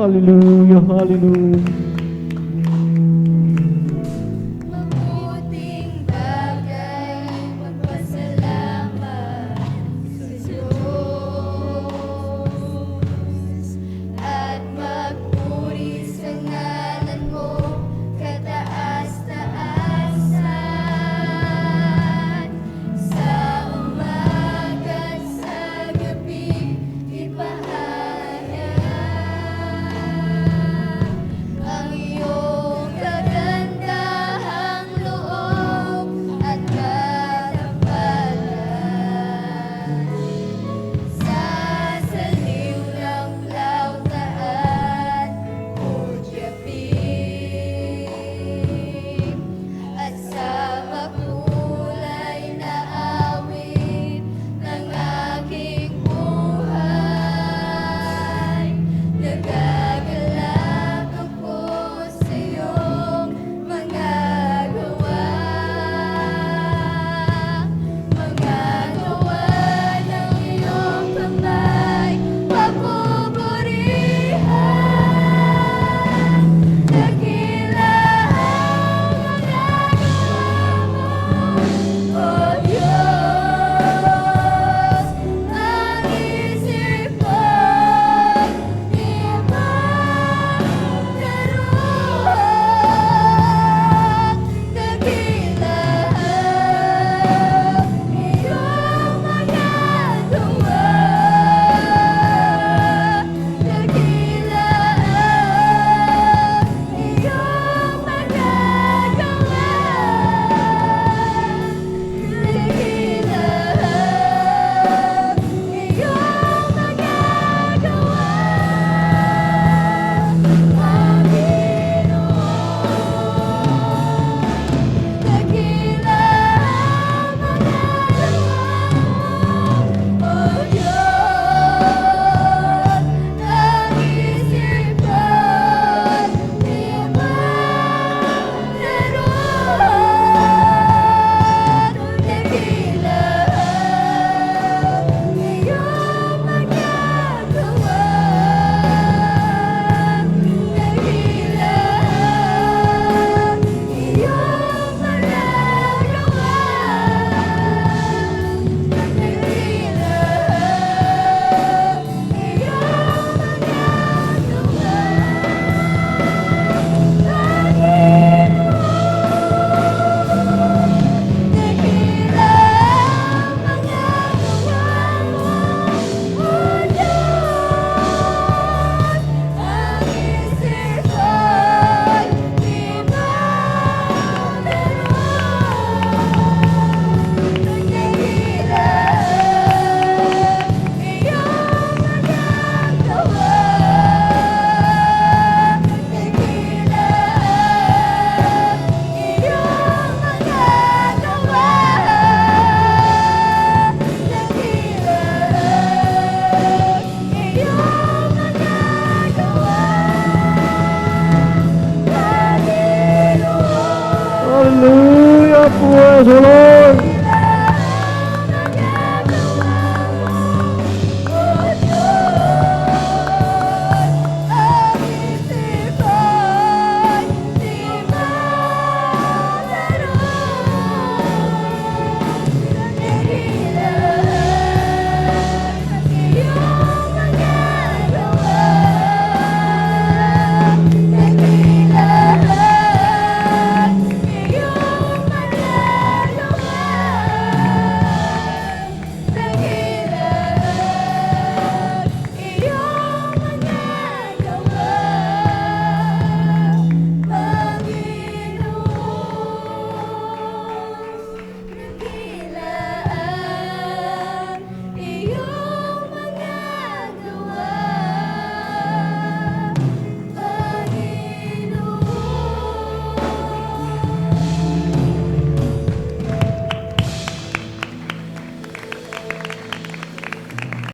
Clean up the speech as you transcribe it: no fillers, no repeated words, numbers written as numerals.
Hallelujah, hallelujah. Mabuting bagay magpasalamat sa Diyos at magpuri sa ngalan mo kataas-taasan. Sa umaga at sa gabi ipahayag ang iyong kagandahang loob at katapalan. Sa saliw ng flauta at udyapin at sa makulay na awit ng aking buhay, nagagalak ako sa iyong mga gawa ng iyong kamay, papupurihan. Dakila ang mga gawa mo, O Diyos. Ang isip ko'y di magkaroon. Dakila ang iyong mga gawa. Dakila ang iyong mga gawa. Dakila ang iyong mga gawa, Panginoon. Dakila ang mga gawa mo, O Diyos. Ang isip ko'y di magkaroon. Dakila ang iyong mga gawa. Dakila ang iyong mga gawa. Dakila ang iyong Hallelujah, praise the Lord.